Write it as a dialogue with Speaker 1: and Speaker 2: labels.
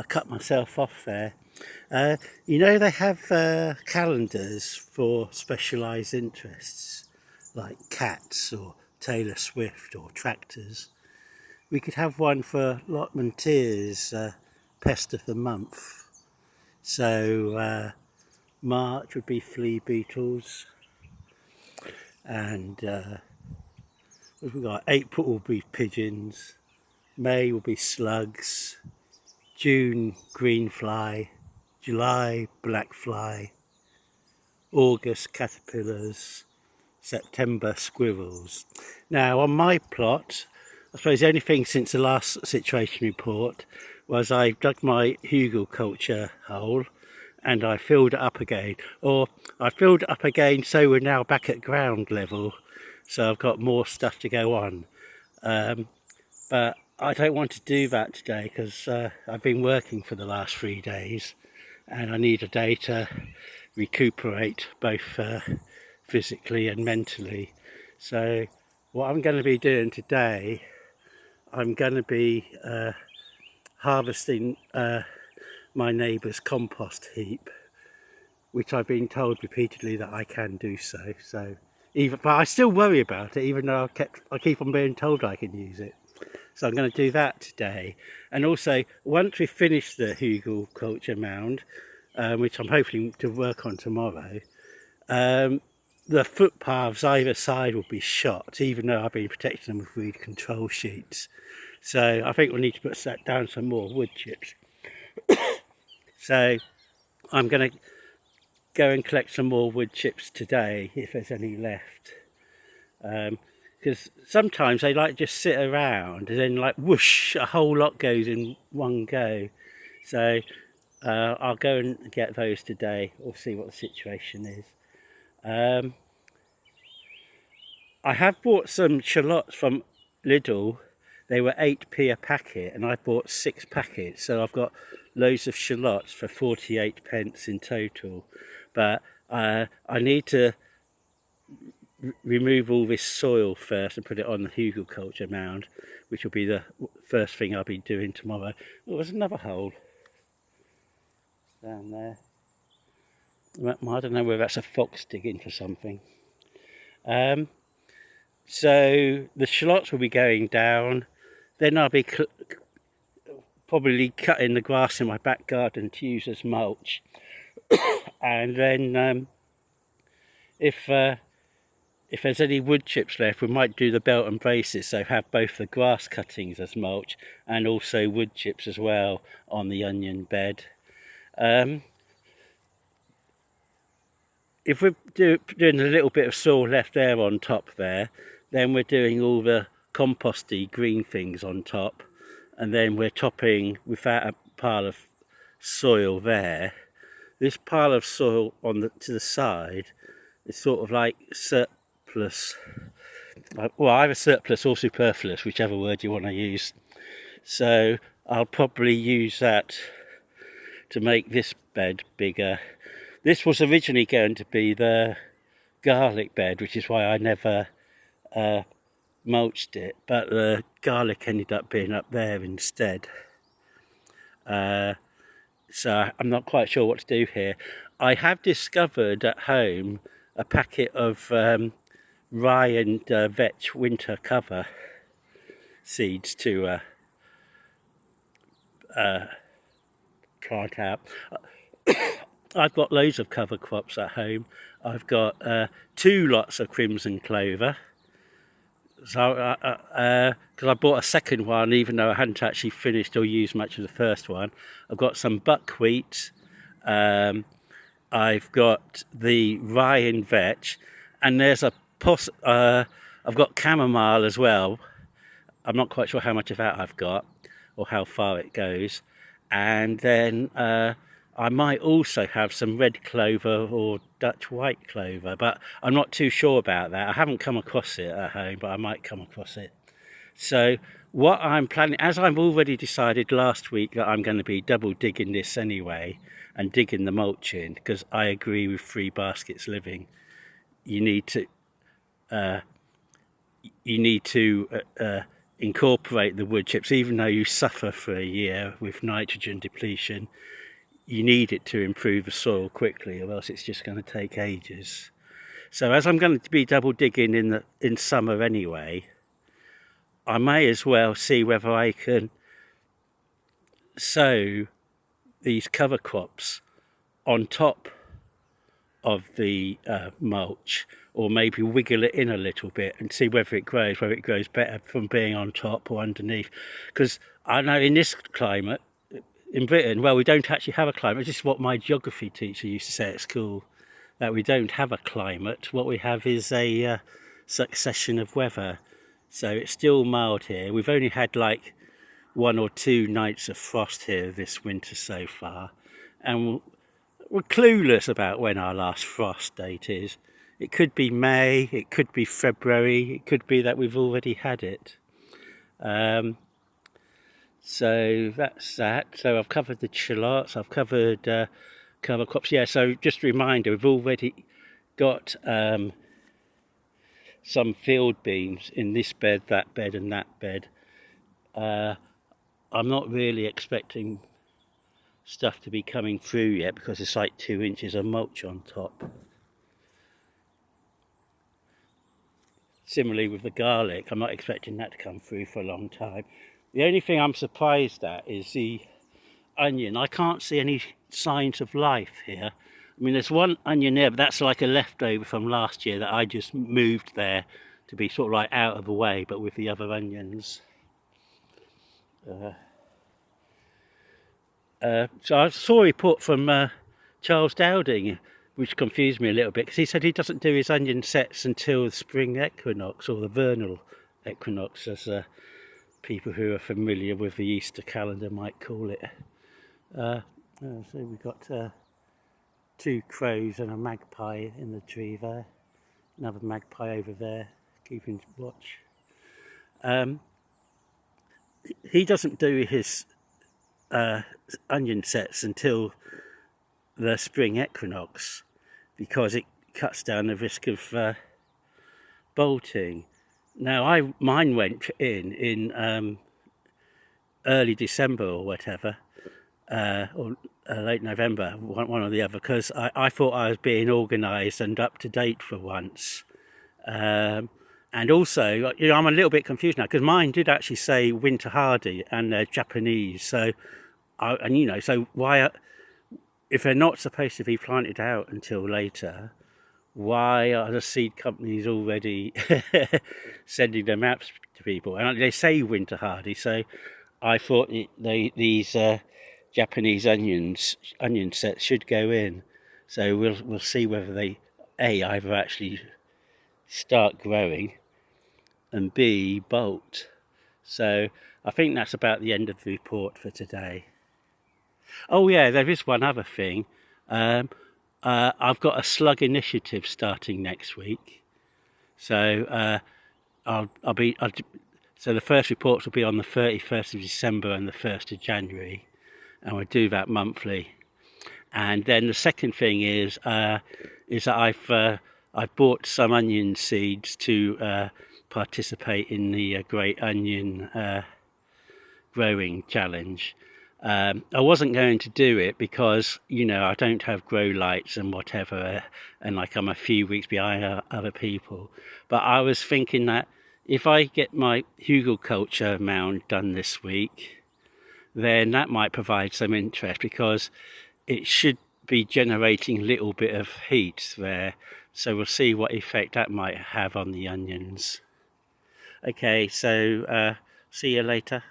Speaker 1: cut myself off there. You know, they have calendars for specialised interests, like cats or Taylor Swift or tractors. We could have one for Allotment's pest of the month. So March would be flea beetles, and what have we got? April will be pigeons, May will be slugs, June green fly, July black fly, August caterpillars, September squirrels. Now on my plot, I suppose the only thing since the last situation report was I dug my Hugelkultur hole and I filled it up again. Or I filled it up again, so we're now back at ground level. So I've got more stuff to go on. But I don't want to do that today because I've been working for the last 3 days and I need a day to recuperate both physically and mentally. So what I'm going to be doing today, I'm going to be harvesting my neighbour's compost heap, which I've been told repeatedly that I can do so. But I still worry about it, even though I keep on being told I can use it. So I'm going to do that today. And also, once we finish the Hugelkultur mound, which I'm hoping to work on tomorrow, the footpaths either side will be shot, even though I've been protecting them with weed control sheets. So I think we'll need to put down some more wood chips. So I'm going to go and collect some more wood chips today, if there's any left. Because sometimes they like just sit around and then like whoosh, a whole lot goes in one go. So I'll go and get those today. We'll see what the situation is. I have bought some shallots from Lidl. They were 8p a packet and I bought 6 packets. So I've got loads of shallots for 48p in total. But I need to remove all this soil first and put it on the Hugelkultur mound, which will be the first thing I'll be doing tomorrow. Oh, there's another hole down there. I don't know whether that's a fox digging for something. So the shallots will be going down. Then I'll be probably cutting the grass in my back garden to use as mulch. And then if there's any wood chips left, we might do the belt and braces, so have both the grass cuttings as mulch and also wood chips as well on the onion bed. If we're doing a little bit of soil left there on top there, then we're doing all the composty green things on top, and then we're topping with that a pile of soil there. This pile of soil to the side is sort of like surplus, well, either surplus or superfluous, whichever word you want to use. So I'll probably use that to make this bed bigger. This was originally going to be the garlic bed, which is why I never mulched it, but the garlic ended up being up there instead. So I'm not quite sure what to do here. I have discovered at home a packet of rye and vetch winter cover seeds to plant out. I've got loads of cover crops at home. I've got 2 lots of crimson clover. So, because I bought a second one, even though I hadn't actually finished or used much of the first one. I've got some buckwheat. I've got the rye and vetch, and there's a I've got chamomile as well. I'm not quite sure how much of that I've got or how far it goes. And then I might also have some red clover or Dutch white clover, but I'm not too sure about that. I haven't come across it at home, but I might come across it. So what I'm planning, as I've already decided last week that I'm going to be double digging this anyway and digging the mulch in, because I agree with 3 baskets living. You need to incorporate the wood chips, even though you suffer for a year with nitrogen depletion. You need it to improve the soil quickly, or else it's just going to take ages. So as I'm going to be double digging in summer anyway, I may as well see whether I can sow these cover crops on top of the mulch, or maybe wiggle it in a little bit and see whether it grows better from being on top or underneath. Because I know in this climate in Britain, well, we don't actually have a climate. This is what my geography teacher used to say at school, that we don't have a climate. What we have is a succession of weather. So it's still mild here. We've only had like 1 or 2 nights of frost here this winter so far, and we're clueless about when our last frost date is. It could be May, it could be February, it could be that we've already had it. So that's that. So I've covered the shallots, I've covered cover crops. Yeah, so just a reminder, we've already got some field beans in this bed, that bed and that bed. I'm not really expecting stuff to be coming through yet because it's like 2 inches of mulch on top. Similarly with the garlic, I'm not expecting that to come through for a long time. The only thing I'm surprised at is the onion. I can't see any signs of life here. I mean, there's one onion there, but that's like a leftover from last year that I just moved there to be sort of like out of the way, but with the other onions. So I saw a report from Charles Dowding, which confused me a little bit, because he said he doesn't do his onion sets until the spring equinox, or the vernal equinox, as people who are familiar with the Easter calendar might call it. So we've got 2 crows and a magpie in the tree there. Another magpie over there, keeping watch. He doesn't do his onion sets until the spring equinox because it cuts down the risk of bolting. Now mine went in early December or whatever, or late November, one or the other, because I thought I was being organised and up to date for once. And also, you know, I'm a little bit confused now because mine did actually say winter hardy and they're Japanese. So, so why, if they're not supposed to be planted out until later, why are the seed companies already sending them out to people? And they say winter hardy, so I thought these Japanese onion sets should go in. So we'll see whether they either actually start growing and B, bolt. So I think that's about the end of the report for today. Oh yeah, there is one other thing. I've got a slug initiative starting next week. So so the first reports will be on the 31st of December and the 1st of January, and we'll do that monthly. And then the second thing is that I've bought some onion seeds to participate in the Great Onion growing challenge. I wasn't going to do it because, you know, I don't have grow lights and whatever, and like I'm a few weeks behind other people. But I was thinking that if I get my Hugelkultur mound done this week, then that might provide some interest because it should be generating a little bit of heat there. So we'll see what effect that might have on the onions. Okay, so see you later.